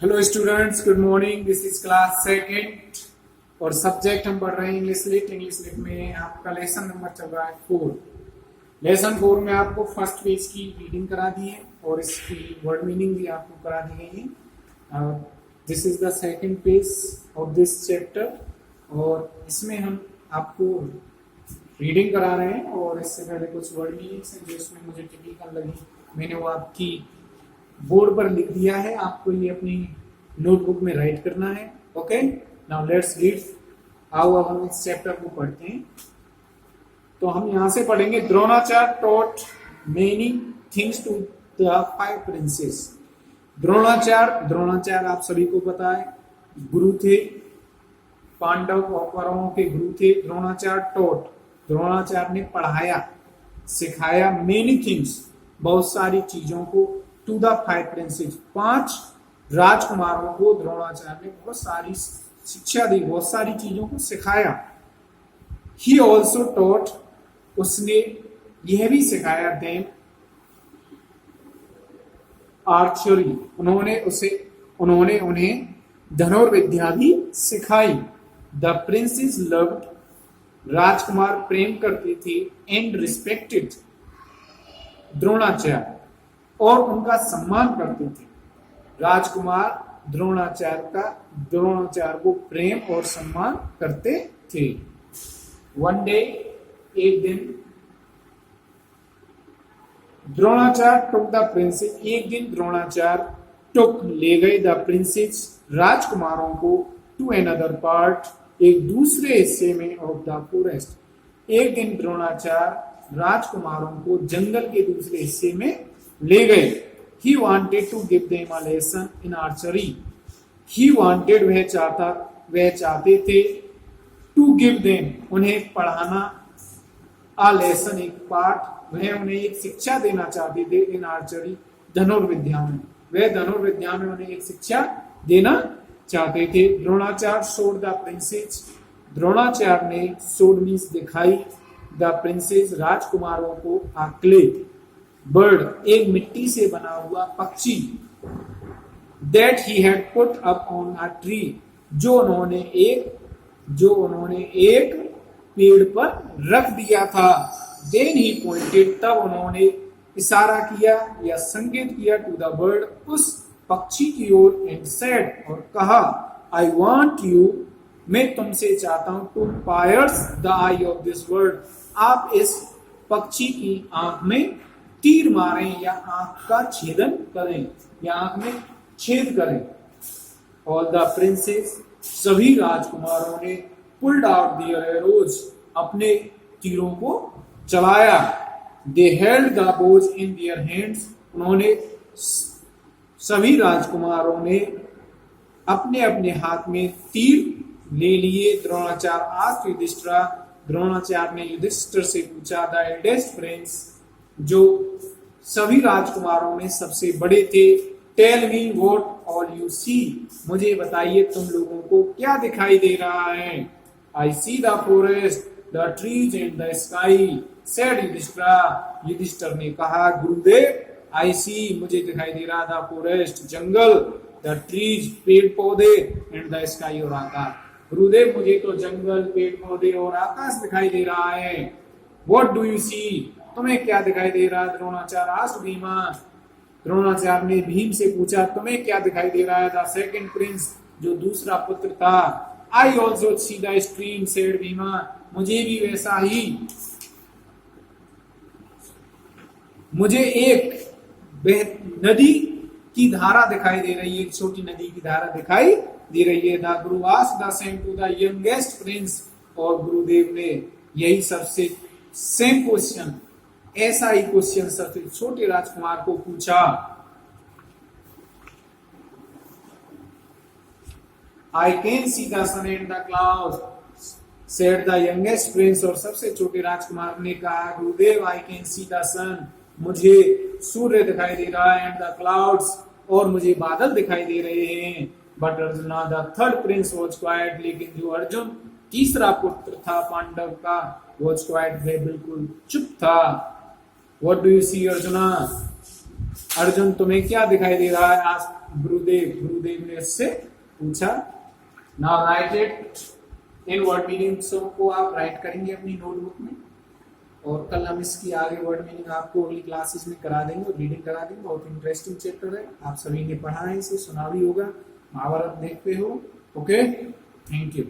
Hello students, good morning. This is class second और subject हम पढ़ रहे हैं इंग्लिश लिट। इंग्लिश लिट में आपका लेसन नंबर चल रहा है 4। लेसन 4 में आपको फर्स्ट पेज की रीडिंग करा दी है और इसकी वर्ड मीनिंग भी आपको करा दी गई है। This is the second page of this chapter और इसमें हम आपको रीडिंग करा रहे हैं और इससे पहले कुछ वर्ड मीनिंग्स हैं जो इसमें मुझे टिपिकल लगी, मैंने वो आपकी बोर्ड पर लिख दिया है। आपको ये अपनी नोटबुक में राइट करना है। Okay, now let's read. आओ अब हम इस चैप्टर को पढ़ते हैं। तो हम यहाँ से पढ़ेंगे, Dronacharya taught many things to the 5 princes. Dronacharya आप सभी को पता है गुरु थे, पांडव और कौरवों के गुरु थे। द्रोणाचार्य ने पढ़ाया, सिखाया मेनी थिंग्स, बहुत सारी चीजों को, टू द 5 प्रिंसेस, 5 राजकुमारों को द्रोणाचार्य ने बहुत सारी शिक्षा दी, बहुत सारी चीजों को सिखाया। ही ऑल्सो टॉट, उसने यह भी सिखाया देम आर्चरी, उन्होंने उन्हें धनुर्विद्या भी सिखाई। द प्रिंसेस लव्ड, राजकुमार प्रेम करते थे, एंड रिस्पेक्टेड द्रोणाचार्य, और उनका सम्मान करते थे। राजकुमार द्रोणाचार्य को प्रेम और सम्मान करते थे। वन डे, एक दिन, द्रोणाचार्य टुक द प्रिंसेस, एक दिन द्रोणाचार्य टुक ले गए, द प्रिंसेस राजकुमारों को, टू अनदर पार्ट, एक दूसरे हिस्से में, ऑफ द फॉरेस्ट। एक दिन द्रोणाचार्य राजकुमारों को जंगल के दूसरे हिस्से में ले गए। He wanted to give them a lesson in archery. He wanted, वह चाहते थे, to give them, उन्हें पढ़ाना, a lesson, एक पाठ, वह उन्हें एक शिक्षा देना चाहते थे, in archery, धनुर्विद्या में, वह धनुर्विद्या में उन्हें एक शिक्षा देना चाहते थे। Dronacharya showed the princess, Dronacharya ने showed means दिखाई, the princess राजकुमारों को, a clay बर्ड, एक मिट्टी से बना हुआ पक्षी, that he had put up on a tree, जो उन्होंने एक पेड़ पर रख दिया था। देन ही पॉइंटेड, तब उन्होंने इशारा किया या संकेत किया, टू द बर्ड, उस पक्षी की ओर, एंड सेड, और कहा, आई वॉन्ट यू, मैं तुमसे चाहता हूं, to pierce the eye of this bird, आप इस पक्षी की आंख में तीर मारें या आंख का छेदन करें या आंख में छेद करें। ऑल द प्रिंसेस, सभी राजकुमारों ने, पुल्ड आउट देयर एरोज, अपने तीरों को चलाया। दे held the Bhoj in their hands, उन्होंने, सभी राजकुमारों ने अपने अपने हाथ में तीर ले लिए। द्रोणाचार्य आस्क्ड युधिष्ठिर, द्रोणाचार्य ने युधिष्ठिर से पूछा, द एल्डेस्ट प्रिंस, जो सभी राजकुमारों में सबसे बड़े थे, tell me what all you see, मुझे बताइए तुम लोगों को क्या दिखाई दे रहा है। I see the forest, the trees and the sky, said Yudhishthir, Yudhishthir ने कहा, गुरुदेव, आई सी, मुझे दिखाई दे रहा, द फॉरेस्ट, जंगल, द ट्रीज, पेड़ पौधे, एंड द स्काई, और आकाश। गुरुदेव, मुझे तो जंगल, पेड़ पौधे और आकाश दिखाई दे रहा है। व्हाट डू यू सी, तुम्हें क्या दिखाई दे रहा है? द्रोणाचार्य आस्क्ड भीमा, द्रोणाचार्य ने भीम से पूछा, तुम्हें क्या दिखाई दे रहा है? द सेकंड प्रिंस, जो दूसरा पुत्र था। I also see the stream, said Bhima, मुझे भी वैसा ही, मुझे एक नदी की धारा दिखाई दे रही है, एक छोटी नदी की धारा दिखाई दे रही है। The guru asked the same to the youngest prince, और गुरुदेव ने यही सबसे सेम क्वेश्चन, ऐसा ही क्वेश्चन सबसे छोटे राजकुमार को पूछा। I can see the sun and the cloud, said the youngest prince, और सबसे छोटे राजकुमार ने कहा, गुरुदेव, आई कैन सी द सन, मुझे सूर्य दिखाई दे रहा है, एंड द क्लाउड्स, और मुझे बादल दिखाई दे रहे हैं। But arjuna, the third Prince was quite, लेकिन जो अर्जुन तीसरा पुत्र था पांडव का, वॉज क्वाइट, वह बिल्कुल चुप था। What do you see, arjuna? Arjun, तुम्हें क्या दिखाई दे रहा है? गुरुदेव ने इससे पूछा। Now right it in word meaning को आप राइट करेंगे अपनी नोटबुक में, और कल हम इसकी आगे वर्ड मीनिंग आपको अगली क्लासेस में करा देंगे और रीडिंग करा देंगे। बहुत इंटरेस्टिंग चैप्टर है, आप सभी ने पढ़ा है, इसे सुना भी होगा, महाभारत देखते हो। Okay, thank you.